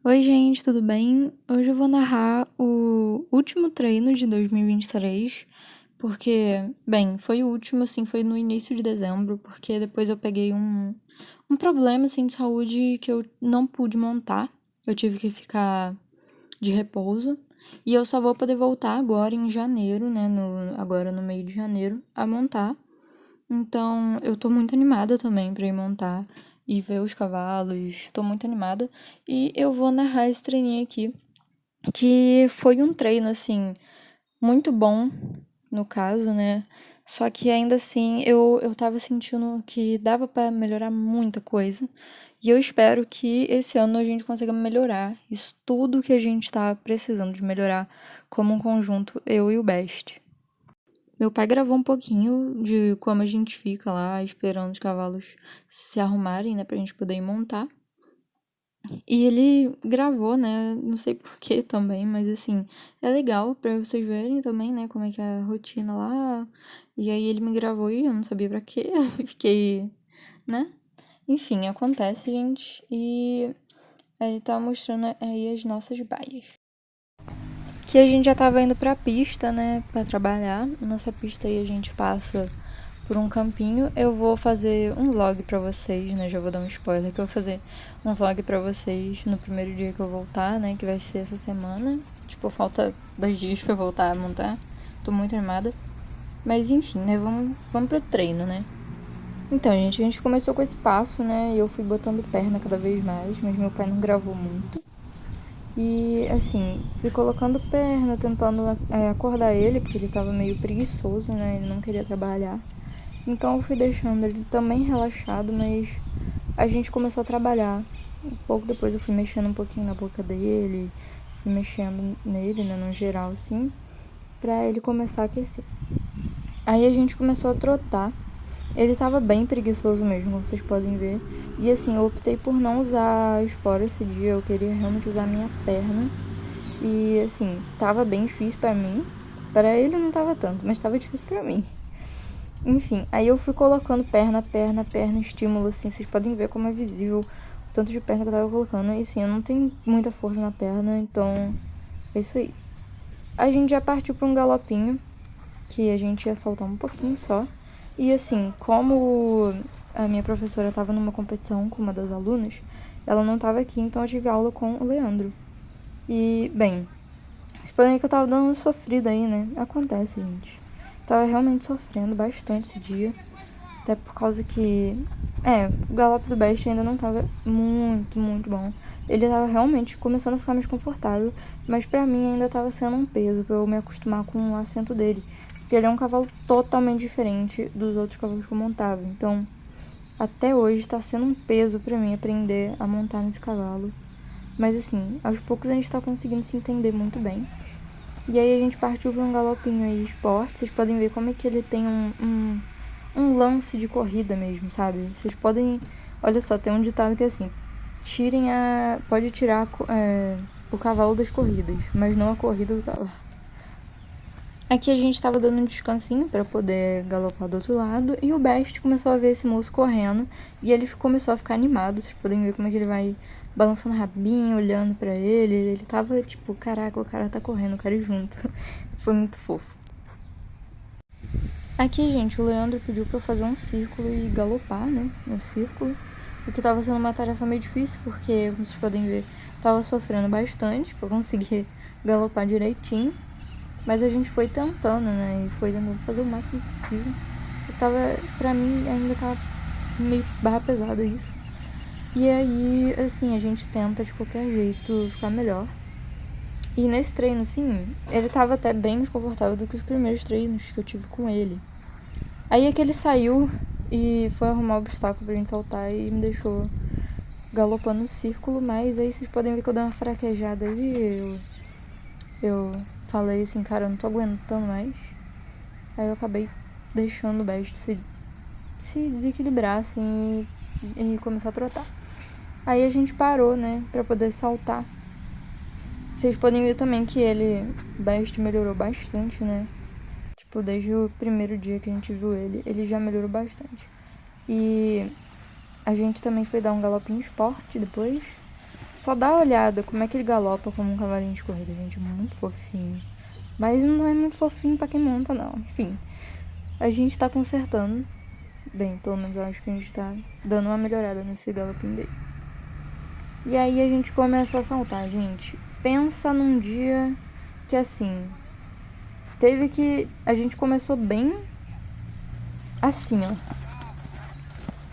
Oi, gente, tudo bem? Hoje eu vou narrar o último treino de 2023, porque, bem, foi o último, assim, foi no início de dezembro, porque depois eu peguei um problema, assim, de saúde que eu não pude montar, eu tive que ficar de repouso, e eu só vou poder voltar agora em janeiro, né, agora no meio de janeiro, a montar. Então, eu tô muito animada também pra ir montar e ver os cavalos. Tô muito animada. E eu vou narrar esse treininho aqui, que foi um treino, assim, muito bom, no caso, né? Só que ainda assim, eu tava sentindo que dava pra melhorar muita coisa. E eu espero que esse ano a gente consiga melhorar isso tudo que a gente tá precisando de melhorar como um conjunto, eu e o Best. Meu pai gravou um pouquinho de como a gente fica lá esperando os cavalos se arrumarem, né, pra gente poder ir montar. E ele gravou, né, não sei por que também, mas assim, é legal pra vocês verem também, né, como é que é a rotina lá. E aí ele me gravou e eu não sabia pra quê, eu fiquei, né? Enfim, acontece, gente. E ele tá mostrando aí as nossas baias. Que a gente já tava indo pra pista, né, pra trabalhar. Nossa pista aí a gente passa por um campinho. Eu vou fazer um vlog pra vocês, né, já vou dar um spoiler que eu vou fazer um vlog pra vocês no primeiro dia que eu voltar, né, que vai ser essa semana. Tipo, falta 2 dias pra eu voltar a montar. Tô muito animada. Mas enfim, né, vamos pro treino, né. Então, gente, a gente começou com esse passo, né, e eu fui botando perna cada vez mais, mas meu pai não gravou muito. E assim, fui colocando perna, tentando acordar ele, porque ele tava meio preguiçoso, né? Ele não queria trabalhar. Então eu fui deixando ele também relaxado, mas a gente começou a trabalhar. Um pouco depois eu fui mexendo um pouquinho na boca dele, fui mexendo nele, né, no geral, assim, pra ele começar a aquecer. Aí a gente começou a trotar. Ele tava bem preguiçoso mesmo, como vocês podem ver. E assim, eu optei por não usar espora esse dia, eu queria realmente usar a minha perna. E assim, tava bem difícil pra mim. Pra ele não tava tanto, mas tava difícil pra mim. Enfim, aí eu fui colocando perna, perna, perna, estímulo, assim. Vocês podem ver como é visível o tanto de perna que eu tava colocando. E assim, eu não tenho muita força na perna, então é isso aí. A gente já partiu pra um galopinho, que a gente ia saltar um pouquinho só. E assim, como a minha professora tava numa competição com uma das alunas, ela não tava aqui, então eu tive aula com o Leandro. E, bem, vocês podem ver que eu tava dando uma sofrida aí, né? Acontece, gente. Tava realmente sofrendo bastante esse dia. Até por causa que. O galope do Best ainda não tava muito, muito bom. Ele tava realmente começando a ficar mais confortável, mas pra mim ainda tava sendo um peso pra eu me acostumar com o assento dele. Porque ele é um cavalo totalmente diferente dos outros cavalos que eu montava. Então, até hoje tá sendo um peso pra mim aprender a montar nesse cavalo. Mas assim, aos poucos a gente tá conseguindo se entender muito bem. E aí a gente partiu pra um galopinho aí esporte. Vocês podem ver como é que ele tem um lance de corrida mesmo, sabe? Vocês podem... Olha só, tem um ditado que é assim: pode tirar o cavalo das corridas, mas não a corrida do cavalo. Aqui a gente tava dando um descansinho pra poder galopar do outro lado. E o Best começou a ver esse moço correndo. E ele começou a ficar animado. Vocês podem ver como é que ele vai balançando o rabinho, olhando pra ele. Ele tava tipo, caraca, o cara tá correndo, eu quero ir junto. Foi muito fofo. Aqui, gente, o Leandro pediu pra eu fazer um círculo e galopar, né, no círculo. O que tava sendo uma tarefa meio difícil, porque, como vocês podem ver, tava sofrendo bastante pra conseguir galopar direitinho. Mas a gente foi tentando, né, e foi tentando fazer o máximo possível. Só tava, pra mim, ainda tava meio barra pesada isso. E aí, assim, a gente tenta de qualquer jeito ficar melhor. E nesse treino, sim, ele tava até bem mais confortável do que os primeiros treinos que eu tive com ele. Aí é que ele saiu e foi arrumar o obstáculo pra gente saltar e me deixou galopando no círculo, mas aí vocês podem ver que eu dei uma fraquejada aí. Eu falei assim, cara, eu não tô aguentando mais. Aí eu acabei deixando o Best se desequilibrar, assim, e começar a trotar. Aí a gente parou, né, pra poder saltar. Vocês podem ver também que o Best melhorou bastante, né? Tipo, desde o primeiro dia que a gente viu ele já melhorou bastante. E a gente também foi dar um galopinho esporte depois. Só dá uma olhada como é que ele galopa como um cavalinho de corrida, gente. É muito fofinho. Mas não é muito fofinho pra quem monta, não. Enfim, a gente tá consertando. Bem, pelo menos eu acho que a gente tá dando uma melhorada nesse galopim dele. E aí a gente começou a saltar, gente. Pensa num dia que, assim, teve que... A gente começou bem assim, ó.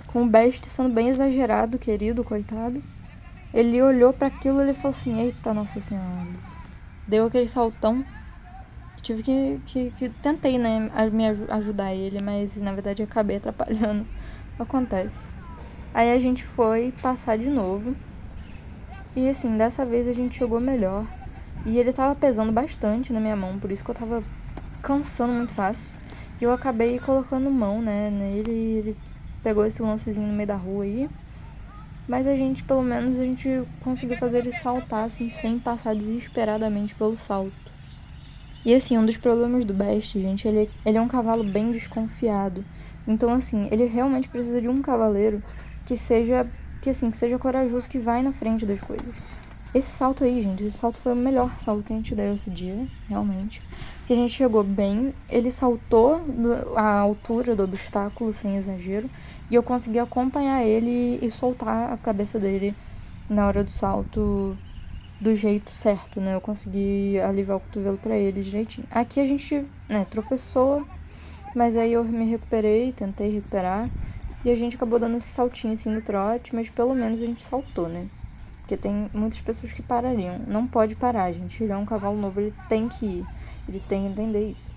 Com o Best sendo bem exagerado, querido, coitado. Ele olhou pra aquilo e ele falou assim, eita, nossa senhora. Deu aquele saltão. Tive que tentei, né, me ajudar ele, mas na verdade acabei atrapalhando. Acontece. Aí a gente foi passar de novo. E assim, dessa vez a gente jogou melhor. E ele tava pesando bastante na minha mão, por isso que eu tava cansando muito fácil. E eu acabei colocando mão, né, nele. Ele pegou esse lancezinho no meio da rua aí. Mas a gente, pelo menos, a gente conseguiu fazer ele saltar, assim, sem passar desesperadamente pelo salto. E assim, um dos problemas do Best, gente, ele é um cavalo bem desconfiado. Então, assim, ele realmente precisa de um cavaleiro que seja corajoso, que vai na frente das coisas. Esse salto aí, gente, esse salto foi o melhor salto que a gente deu esse dia, realmente. Que a gente chegou bem, ele saltou a altura do obstáculo, sem exagero, e eu consegui acompanhar ele e soltar a cabeça dele na hora do salto do jeito certo, né? Eu consegui aliviar o cotovelo pra ele direitinho. Aqui a gente, né, tropeçou, mas aí eu me recuperei, tentei recuperar, e a gente acabou dando esse saltinho assim no trote, mas pelo menos a gente saltou, né? Porque tem muitas pessoas que parariam. Não pode parar, gente. Ele é um cavalo novo, ele tem que ir. Ele tem que entender isso.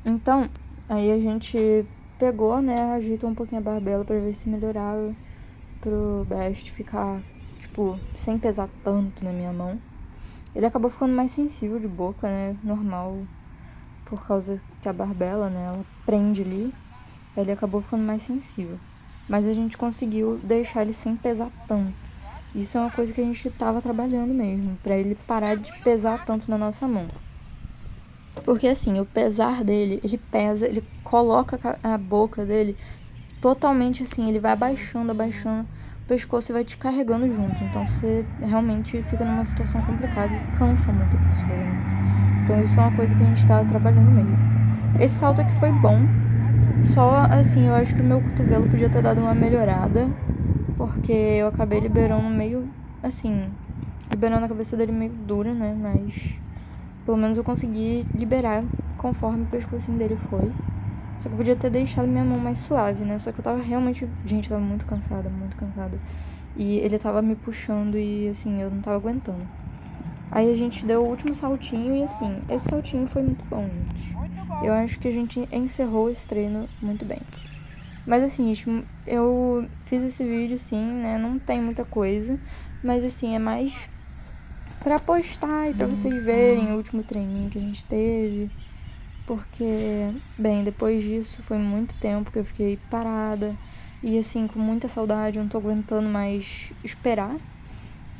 Então, aí a gente pegou, né, ajeitou um pouquinho a barbela pra ver se melhorava, pro Best ficar, tipo, sem pesar tanto na minha mão. Ele acabou ficando mais sensível de boca, né, normal, por causa que a barbela, né, ela prende ali. Ele acabou ficando mais sensível. Mas a gente conseguiu deixar ele sem pesar tanto. Isso é uma coisa que a gente tava trabalhando mesmo, pra ele parar de pesar tanto na nossa mão. Porque assim, o pesar dele, ele pesa, ele coloca a boca dele totalmente assim, ele vai abaixando, o pescoço e vai te carregando junto. Então você realmente fica numa situação complicada e cansa muito a pessoa, né? Então isso é uma coisa que a gente tá trabalhando mesmo. Esse salto aqui foi bom, só assim, eu acho que o meu cotovelo podia ter dado uma melhorada, porque eu acabei liberando meio, assim, liberando a cabeça dele meio dura, né? Mas pelo menos eu consegui liberar conforme o pescocinho dele foi. Só que eu podia ter deixado minha mão mais suave, né? Só que eu tava realmente... Gente, eu tava muito cansada, muito cansada. E ele tava me puxando e, assim, eu não tava aguentando. Aí a gente deu o último saltinho e, assim, esse saltinho foi muito bom, gente. Eu acho que a gente encerrou esse treino muito bem. Mas assim, gente, eu fiz esse vídeo, sim, né? Não tem muita coisa. Mas assim, é mais pra postar e pra vocês verem o último treininho que a gente teve. Porque, bem, depois disso foi muito tempo que eu fiquei parada. E assim, com muita saudade, eu não tô aguentando mais esperar.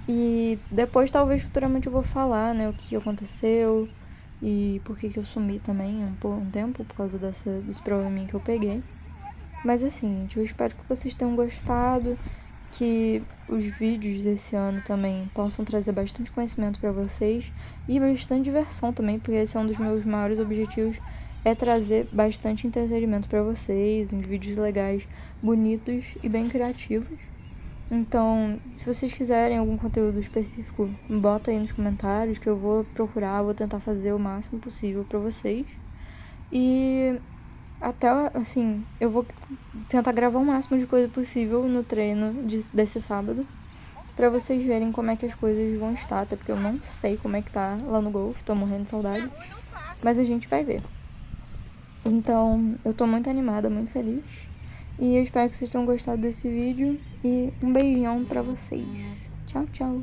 E depois, talvez, futuramente eu vou falar, né? O que aconteceu e por que eu sumi também um tempo por causa desse probleminha que eu peguei. Mas assim, gente, eu espero que vocês tenham gostado, que os vídeos desse ano também possam trazer bastante conhecimento para vocês e bastante diversão também, porque esse é um dos meus maiores objetivos, é trazer bastante entretenimento para vocês, uns vídeos legais, bonitos e bem criativos. Então, se vocês quiserem algum conteúdo específico, bota aí nos comentários que eu vou procurar, vou tentar fazer o máximo possível para vocês. E até, assim, eu vou tentar gravar o máximo de coisa possível no treino desse sábado, pra vocês verem como é que as coisas vão estar, até porque eu não sei como é que tá lá no golfe, tô morrendo de saudade, mas a gente vai ver. Então, eu tô muito animada, muito feliz, e eu espero que vocês tenham gostado desse vídeo, e um beijão pra vocês. Tchau, tchau!